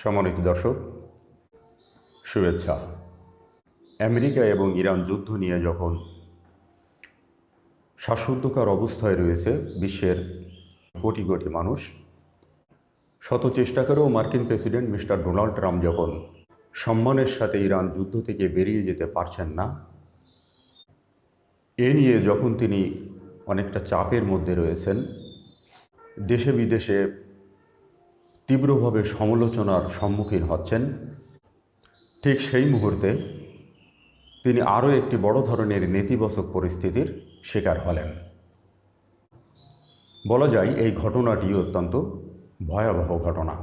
সম্মানিত দর্শক, শুভেচ্ছা। আমেরিকা এবং ইরান যুদ্ধ নিয়ে যখন শ্বাসরুদ্ধকর অবস্থায় রয়েছে বিশ্বের কোটি কোটি মানুষ, শত চেষ্টা করেও মার্কিন প্রেসিডেন্ট মিস্টার ডোনাল্ড ট্রাম্প যখন সম্মানের সাথে ইরান যুদ্ধ থেকে বেরিয়ে যেতে পারছেন না, এ নিয়ে যখন তিনি অনেকটা চাপের মধ্যে রয়েছেন, দেশে বিদেশে তীব্রভাবে সমালোচনার সম্মুখীন হচ্ছেন, ঠিক সেই মুহূর্তে তিনি আরও একটি বড় ধরনের নেতিবাচক পরিস্থিতির শিকার হলেন। বলা যায় এই ঘটনাটি অত্যন্ত ভয়াবহ ঘটনা।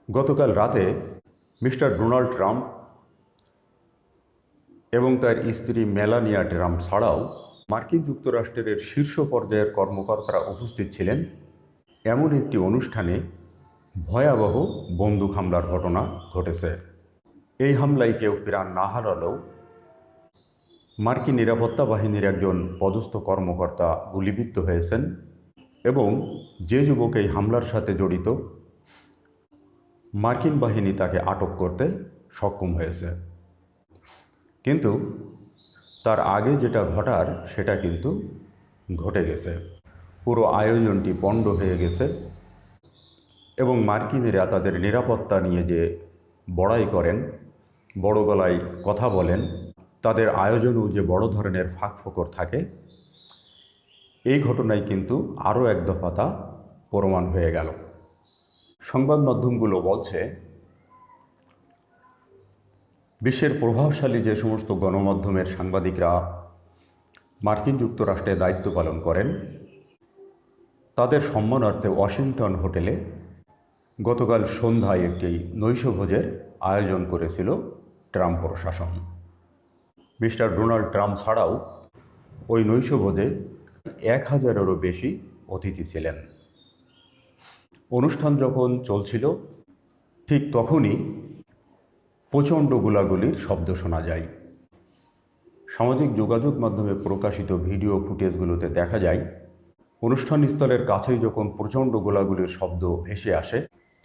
গতকাল রাতে মিস্টার ডোনাল্ড ট্রাম্প এবং তার স্ত্রী মেলানিয়া ট্রাম্প ছাড়াও মার্কিন যুক্তরাষ্ট্রের শীর্ষ পর্যায়ের কর্মকর্তারা উপস্থিত ছিলেন এমন একটি অনুষ্ঠানে ভয়াবহ বন্দুক হামলার ঘটনা ঘটেছে। এই হামলায় কেউ প্রাণ না হারালেও মার্কিন নিরাপত্তা বাহিনীর একজন পদস্থ কর্মকর্তা গুলিবিদ্ধ হয়েছেন এবং যে যুবক এই হামলার সাথে জড়িত, মার্কিন বাহিনী তাকে আটক করতে সক্ষম হয়েছে। কিন্তু তার আগে যেটা ঘটার সেটা কিন্তু ঘটে গেছে। পুরো আয়োজনটি পণ্ড হয়ে গেছে এবং মার্কিনেরা তাদের নিরাপত্তা নিয়ে যে বড়াই করেন, বড় গলায় কথা বলেন, তাদের আয়োজনেও যে বড় ধরনের ফাঁকফোকর থাকে, এই ঘটনায় কিন্তু আরও এক দফা তা প্রমাণ হয়ে গেল। সংবাদ মাধ্যমগুলো বলছে বিশ্বের প্রভাবশালী যে সমস্ত গণমাধ্যমের সাংবাদিকরা মার্কিন যুক্তরাষ্ট্রে দায়িত্ব পালন করেন, তাদের সম্মানার্থে ওয়াশিংটন হোটেলে গতকাল সন্ধ্যায় একটি নৈশভোজের আয়োজন করেছিল ট্রাম্প প্রশাসন। মিস্টার ডোনাল্ড ট্রাম্প ছাড়াও ওই নৈশভোজে 1000-এরও বেশি অতিথি ছিলেন। অনুষ্ঠান যখন চলছিল ঠিক তখনই প্রচণ্ড গোলাগুলির শব্দ শোনা যায়। সামাজিক যোগাযোগ মাধ্যমে প্রকাশিত ভিডিও ফুটেজগুলোতে দেখা যায় অনুষ্ঠানস্থলের কাছেই যখন প্রচণ্ড গোলাগুলির শব্দ ভেসে আসে,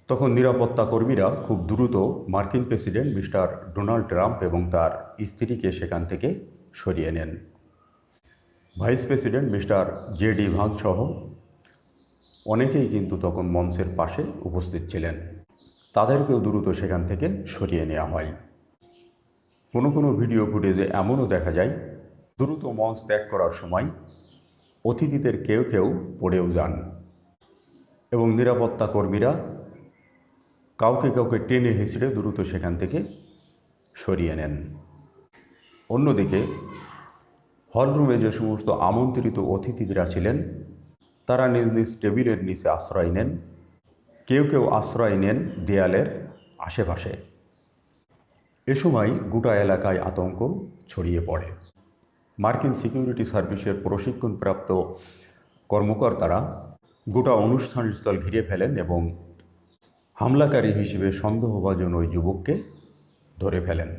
তখন নিরাপত্তা কর্মীরা খুব দ্রুত মার্কিন প্রেসিডেন্ট মিস্টার ডোনাল্ড ট্রাম্প এবং তার স্ত্রীকে সেখান থেকে সরিয়ে নেন। Vice president mister JD Vance সহ অনেকেই কিন্তু তখন মঞ্চের পাশে উপস্থিত ছিলেন। তাদেরকেও দ্রুত সেখান থেকে সরিয়ে নেওয়া হয়। কোনো ভিডিও ফুটেজে এমনও দেখা যায় দ্রুত মঞ্চ ত্যাগ করার সময় অতিথিদের কেউ কেউ পড়েও যান এবং নিরাপত্তা কর্মীরা কাউকে টেনে হিঁচড়ে দ্রুত সেখান থেকে সরিয়ে নেন। অন্যদিকে হলরুমে যে সমস্ত আমন্ত্রিত অতিথিরা ছিলেন, তারা নিজ নিজ টেবিলের নিচে আশ্রয় নেন, কেউ আশ্রয় নেন দেয়ালের আশেপাশে। এ সময় গোটা এলাকায় আতঙ্ক ছড়িয়ে পড়ে। মার্কিন সিকিউরিটি সার্ভিসের প্রশিক্ষণপ্রাপ্ত কর্মকর্তারা গোটা অনুষ্ঠানস্থল ঘিরে ফেলেন এবং হামলাকারী হিসেবে সন্দেহভাজন ওই যুবককে ধরে ফেলেন।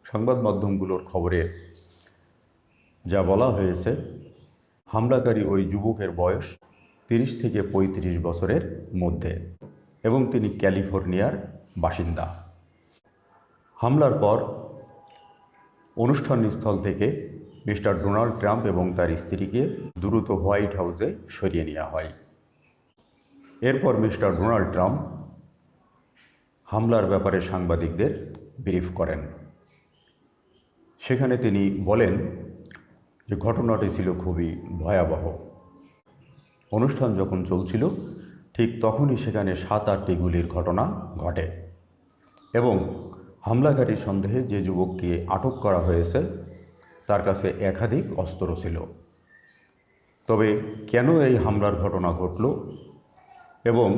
সংবাদ মাধ্যমগুলোর খবরে যা বলা হয়েছে, হামলাকারী ওই যুবকের বয়স 30 থেকে 35 বছরের মধ্যে এবং তিনি ক্যালিফোর্নিয়ার বাসিন্দা। হামলার পর অনুষ্ঠানস্থল থেকে মিস্টার ডোনাল্ড ট্রাম্প এবং তার স্ত্রীকে দ্রুত হোয়াইট হাউসে সরিয়ে নেওয়া হয়। এরপর মিস্টার ডোনাল্ড ট্রাম্প হামলার ব্যাপারে সাংবাদিকদের ব্রিফ করেন। সেখানে তিনি বলেন যে ঘটনাটি ছিল খুবই ভয়াবহ। অনুষ্ঠান যখন চলছিল ঠিক তখনই সেখানে 7-8টি গুলির ঘটনা ঘটে এবং হামলাকারী সন্দেহে যে যুবককে আটক করা হয়েছে তার কাছে একাধিক অস্ত্র ছিল। তবে কেন এই হামলার ঘটনা ঘটল এবং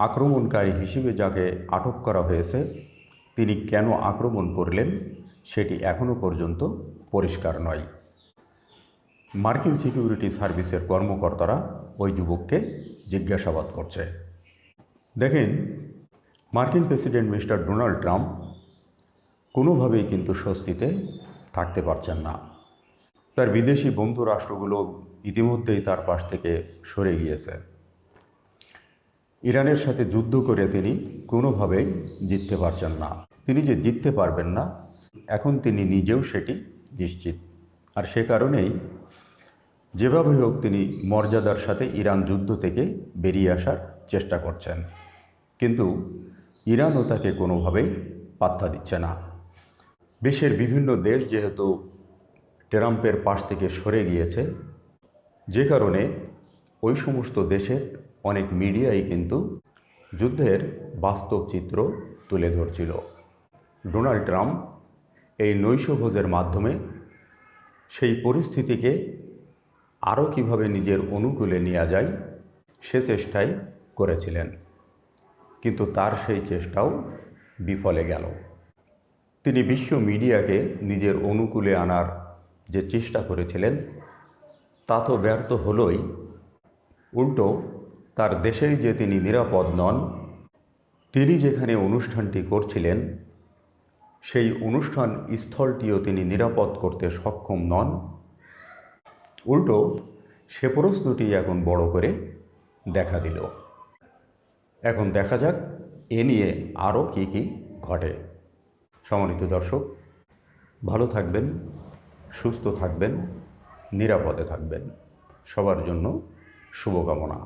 আক্রমণকারী হিসেবে যাকে আটক করা হয়েছে তিনি কেন আক্রমণ করলেন সেটি এখনও পর্যন্ত পরিষ্কার নয়। মার্কিন সিকিউরিটি সার্ভিসের কর্মকর্তারা ওই যুবককে জিজ্ঞাসাবাদ করছে। দেখেন, মার্কিন প্রেসিডেন্ট মিস্টার ডোনাল্ড ট্রাম্প কোনোভাবেই কিন্তু স্বস্তিতে থাকতে পারছেন না। তার বিদেশি বন্ধু রাষ্ট্রগুলো ইতিমধ্যেই তার পাশ থেকে সরে গিয়েছে। ইরানের সাথে যুদ্ধ করে তিনি কোনোভাবেই জিততে পারছেন না। তিনি যে জিততে পারবেন না, এখন তিনি নিজেও সেটি নিশ্চিত। আর সে কারণেই যেভাবে হোক তিনি মর্যাদার সাথে ইরান যুদ্ধ থেকে বেরিয়ে আসার চেষ্টা করছেন, কিন্তু ইরানও তাকে কোনোভাবেই পাত্তা দিচ্ছে না। বিশ্বের বিভিন্ন দেশ যেহেতু ট্রাম্পের পাশ থেকে সরে গিয়েছে, যে কারণে ওই সমস্ত দেশের অনেক মিডিয়াই কিন্তু যুদ্ধের বাস্তব চিত্র তুলে ধরছিল। ডোনাল্ড ট্রাম্প এই নৈশভোজের মাধ্যমে সেই পরিস্থিতিকে আরও কীভাবে নিজের অনুকূলে নেওয়া যায় সে চেষ্টাই করেছিলেন, কিন্তু তার সেই চেষ্টাও বিফলে গেল। তিনি বিশ্ব মিডিয়াকে নিজের অনুকূলে আনার যে চেষ্টা করেছিলেন তা তো ব্যর্থ হলোই, উল্টো তার দেশেই যে তিনি নিরাপদ নন, তিনি যেখানে অনুষ্ঠানটি করছিলেন সেই অনুষ্ঠান স্থলটিও তিনি নিরাপদ করতে সক্ষম নন। উল্টো সে প্রশ্নটি এখন বড় করে দেখা দিল। এখন দেখা যাক এ নিয়ে আরও কী কী ঘটে। সম্মানিত দর্শক, ভালো থাকবেন, সুস্থ থাকবেন, নিরাপদে থাকবেন। সবার জন্য শুভকামনা।